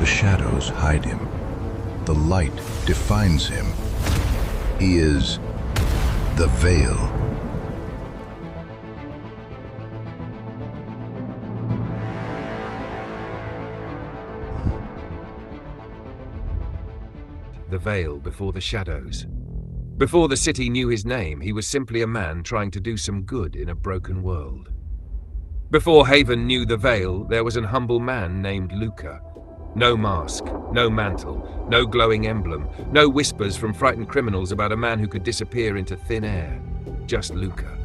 The shadows hide him. The light defines him. He is the Veil. The Veil before the shadows. Before the city knew his name, he was simply a man trying to do some good in a broken world. Before Haven knew the Veil, there was an humble man named Luca. No mask, no mantle, no glowing emblem, no whispers from frightened criminals about a man who could disappear into thin air. Just Luca.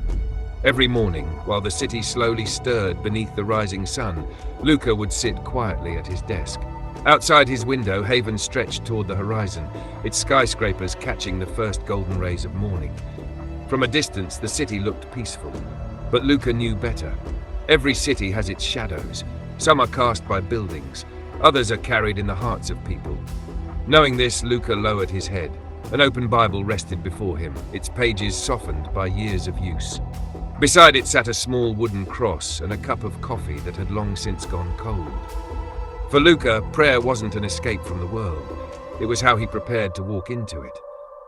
Every morning, while the city slowly stirred beneath the rising sun, Luca would sit quietly at his desk. Outside his window, Haven stretched toward the horizon, its skyscrapers catching the first golden rays of morning. From a distance, the city looked peaceful, but Luca knew better. Every city has its shadows. Some are cast by buildings, others are carried in the hearts of people. Knowing this, Luca lowered his head. An open Bible rested before him, its pages softened by years of use. Beside it sat a small wooden cross and a cup of coffee that had long since gone cold. For Luca, prayer wasn't an escape from the world. It was how he prepared to walk into it.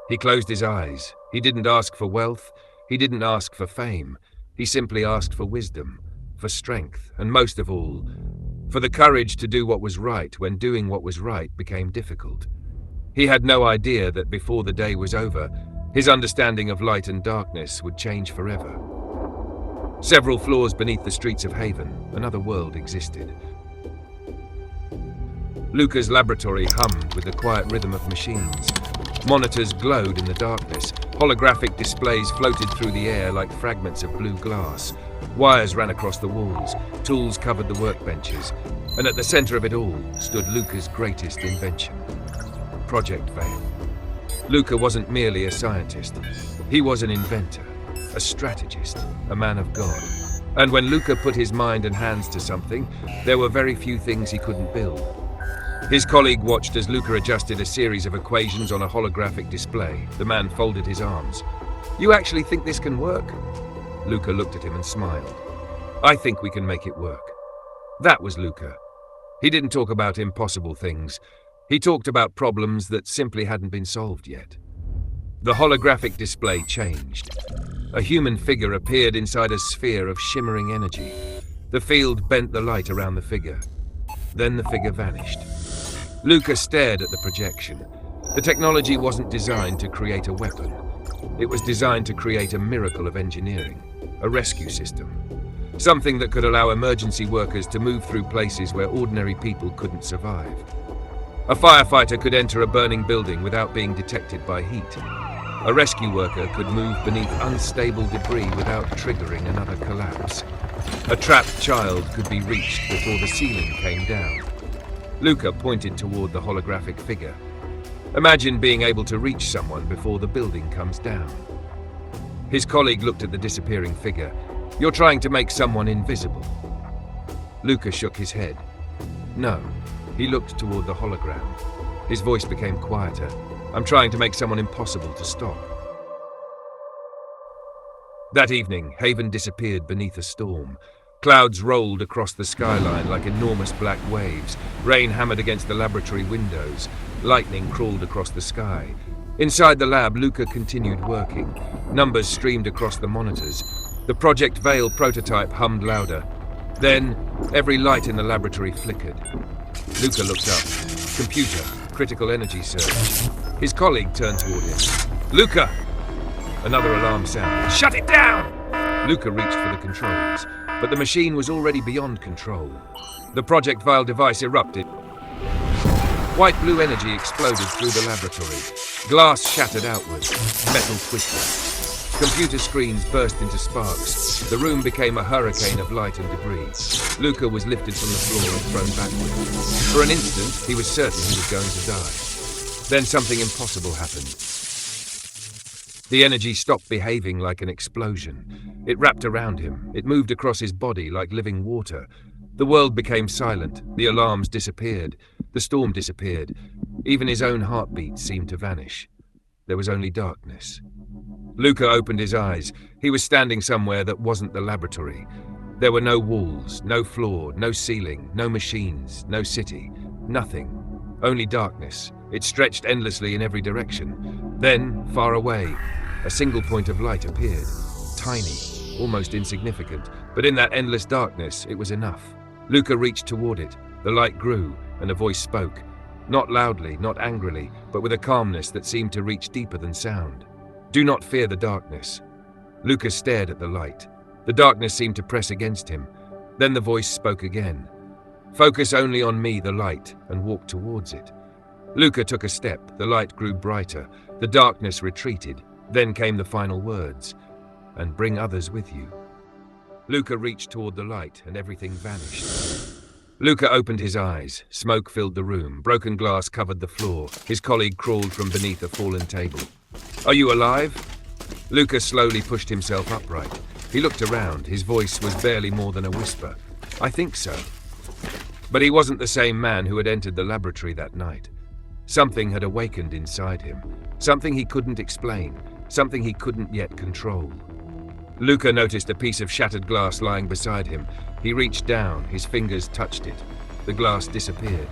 He closed his eyes. He didn't ask for wealth. He didn't ask for fame. He simply asked for wisdom, for strength, and most of all, for the courage to do what was right when doing what was right became difficult. He had no idea that before the day was over, his understanding of light and darkness would change forever. Several floors beneath the streets of Haven, another world existed. Luca's laboratory hummed with the quiet rhythm of machines. Monitors glowed in the darkness. Holographic displays floated through the air like fragments of blue glass. Wires ran across the walls. Tools covered the workbenches. And at the center of it all stood Luca's greatest invention, Project Veil. Luca wasn't merely a scientist. He was an inventor, a strategist, a man of God. And when Luca put his mind and hands to something, there were very few things he couldn't build. His colleague watched as Luca adjusted a series of equations on a holographic display. The man folded his arms. "You actually think this can work?" Luca looked at him and smiled. "I think we can make it work." That was Luca. He didn't talk about impossible things. He talked about problems that simply hadn't been solved yet. The holographic display changed. A human figure appeared inside a sphere of shimmering energy. The field bent the light around the figure. Then the figure vanished. Luca stared at the projection. The technology wasn't designed to create a weapon. It was designed to create a miracle of engineering, a rescue system. Something that could allow emergency workers to move through places where ordinary people couldn't survive. A firefighter could enter a burning building without being detected by heat. A rescue worker could move beneath unstable debris without triggering another collapse. A trapped child could be reached before the ceiling came down. Luca pointed toward the holographic figure. Imagine being able to reach someone before the building comes down. His colleague looked at the disappearing figure. "You're trying to make someone invisible." Luca shook his head. No, he looked toward the hologram. His voice became quieter. "I'm trying to make someone impossible to stop." That evening, Haven disappeared beneath a storm. Clouds rolled across the skyline like enormous black waves. Rain hammered against the laboratory windows. Lightning crawled across the sky. Inside the lab, Luca continued working. Numbers streamed across the monitors. The Project Veil prototype hummed louder. Then, every light in the laboratory flickered. Luca looked up. Computer, critical energy surge. His colleague turned toward him. "Luca!" Another alarm sounded. "Shut it down!" Luca reached for the controls, but the machine was already beyond control. The Project Veil device erupted. White-blue energy exploded through the laboratory. Glass shattered outward. Metal twisted. Computer screens burst into sparks. The room became a hurricane of light and debris. Luca was lifted from the floor and thrown backward. For an instant, he was certain he was going to die. Then something impossible happened. The energy stopped behaving like an explosion. It wrapped around him. It moved across his body like living water. The world became silent. The alarms disappeared. The storm disappeared. Even his own heartbeat seemed to vanish. There was only darkness. Luca opened his eyes. He was standing somewhere that wasn't the laboratory. There were no walls, no floor, no ceiling, no machines, no city. Nothing. Only darkness. It stretched endlessly in every direction. Then, far away, a single point of light appeared. Tiny, almost insignificant, but in that endless darkness, it was enough. Luca reached toward it. The light grew, and a voice spoke. Not loudly, not angrily, but with a calmness that seemed to reach deeper than sound. "Do not fear the darkness." Luca stared at the light. The darkness seemed to press against him. Then the voice spoke again. "Focus only on me, the light, and walk towards it." Luca took a step. The light grew brighter. The darkness retreated. Then came the final words, "And bring others with you." Luca reached toward the light, and everything vanished. Luca opened his eyes. Smoke filled the room. Broken glass covered the floor. His colleague crawled from beneath a fallen table. "Are you alive?" Luca slowly pushed himself upright. He looked around. His voice was barely more than a whisper. "I think so." But he wasn't the same man who had entered the laboratory that night. Something had awakened inside him. Something he couldn't explain. Something he couldn't yet control. Luca noticed a piece of shattered glass lying beside him. He reached down. His fingers touched it. The glass disappeared.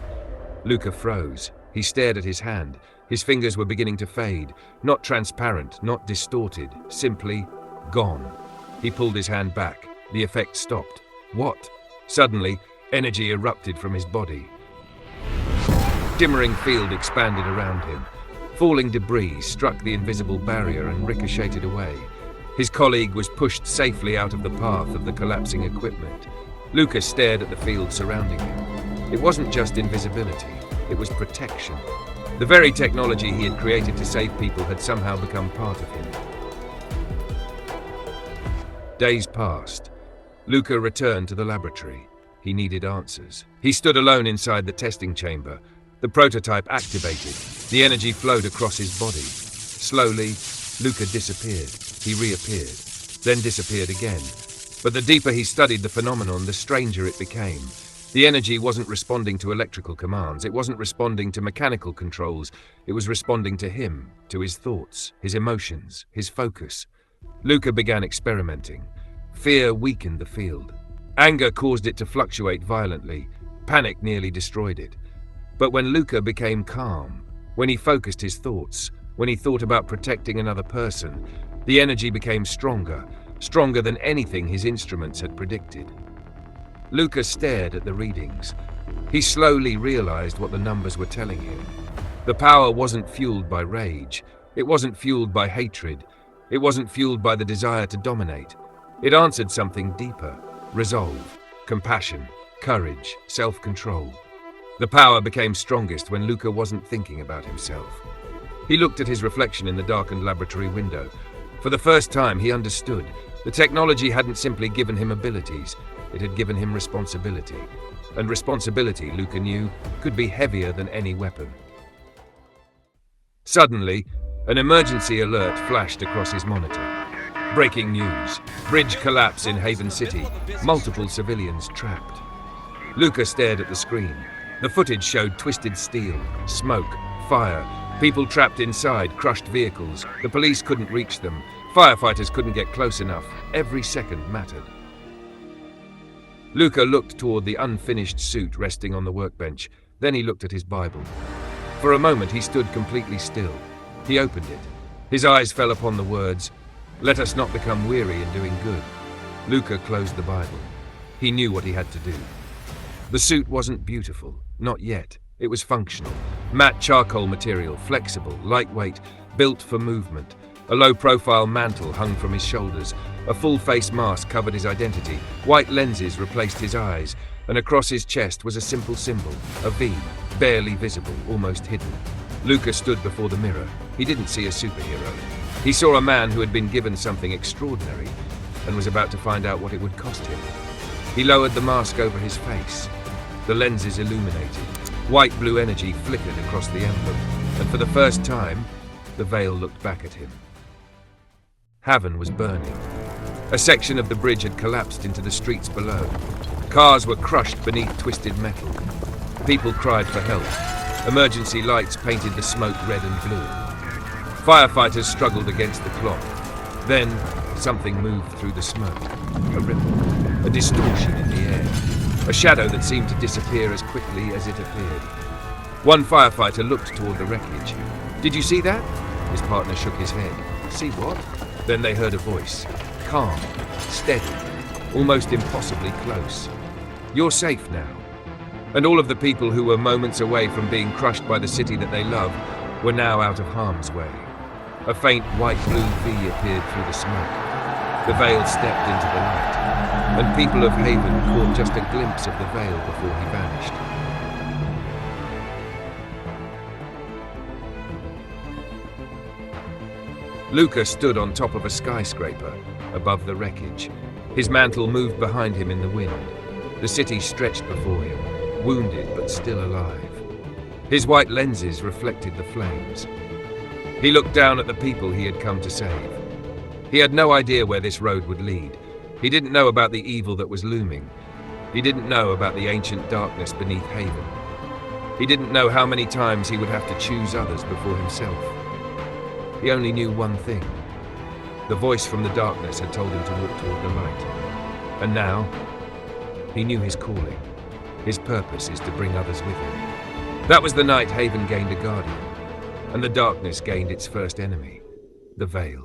Luca froze. He stared at his hand. His fingers were beginning to fade. Not transparent, not distorted. Simply gone. He pulled his hand back. The effect stopped. What? Suddenly, energy erupted from his body. Shimmering field expanded around him. Falling debris struck the invisible barrier and ricocheted away. His colleague was pushed safely out of the path of the collapsing equipment. Luca stared at the field surrounding him. It wasn't just invisibility, it was protection. The very technology he had created to save people had somehow become part of him. Days passed. Luca returned to the laboratory. He needed answers. He stood alone inside the testing chamber. The prototype activated. The energy flowed across his body. Slowly, Luca disappeared. He reappeared, then disappeared again. But the deeper he studied the phenomenon, the stranger it became. The energy wasn't responding to electrical commands. It wasn't responding to mechanical controls. It was responding to him, to his thoughts, his emotions, his focus. Luca began experimenting. Fear weakened the field. Anger caused it to fluctuate violently. Panic nearly destroyed it. But when Luca became calm, when he focused his thoughts, when he thought about protecting another person, the energy became stronger, stronger than anything his instruments had predicted. Luca stared at the readings. He slowly realized what the numbers were telling him. The power wasn't fueled by rage. It wasn't fueled by hatred. It wasn't fueled by the desire to dominate. It answered something deeper: resolve, compassion, courage, self-control. The power became strongest when Luca wasn't thinking about himself. He looked at his reflection in the darkened laboratory window. For the first time, he understood. The technology hadn't simply given him abilities, it had given him responsibility. And responsibility, Luca knew, could be heavier than any weapon. Suddenly, an emergency alert flashed across his monitor. Breaking news. Bridge collapse in Haven City. Multiple civilians trapped. Luca stared at the screen. The footage showed twisted steel, smoke, fire, people trapped inside, crushed vehicles. The police couldn't reach them. Firefighters couldn't get close enough. Every second mattered. Luca looked toward the unfinished suit resting on the workbench. Then he looked at his Bible. For a moment, he stood completely still. He opened it. His eyes fell upon the words, "Let us not become weary in doing good." Luca closed the Bible. He knew what he had to do. The suit wasn't beautiful, not yet. It was functional. Matte charcoal material, flexible, lightweight, built for movement. A low-profile mantle hung from his shoulders. A full-face mask covered his identity. White lenses replaced his eyes, and across his chest was a simple symbol, a V, barely visible, almost hidden. Luca stood before the mirror. He didn't see a superhero. He saw a man who had been given something extraordinary and was about to find out what it would cost him. He lowered the mask over his face. The lenses illuminated. White-blue energy flickered across the emblem, and for the first time, the veil looked back at him. Haven was burning. A section of the bridge had collapsed into the streets below. Cars were crushed beneath twisted metal. People cried for help. Emergency lights painted the smoke red and blue. Firefighters struggled against the clock. Then, something moved through the smoke. A ripple, a distortion in the air. A shadow that seemed to disappear as quickly as it appeared. One firefighter looked toward the wreckage. "Did you see that?" His partner shook his head. "See what?" Then they heard a voice. Calm, steady, almost impossibly close. "You're safe now." And all of the people who were moments away from being crushed by the city that they loved were now out of harm's way. A faint white-blue V appeared through the smoke. The Veil stepped into the light, and people of Haven caught just a glimpse of the Veil before he vanished. Luca stood on top of a skyscraper above the wreckage. His mantle moved behind him in the wind. The city stretched before him, wounded but still alive. His white lenses reflected the flames. He looked down at the people he had come to save. He had no idea where this road would lead. He didn't know about the evil that was looming. He didn't know about the ancient darkness beneath Haven. He didn't know how many times he would have to choose others before himself. He only knew one thing. The voice from the darkness had told him to walk toward the light. And now, he knew his calling. His purpose is to bring others with him. That was the night Haven gained a guardian, and the darkness gained its first enemy, the Veil.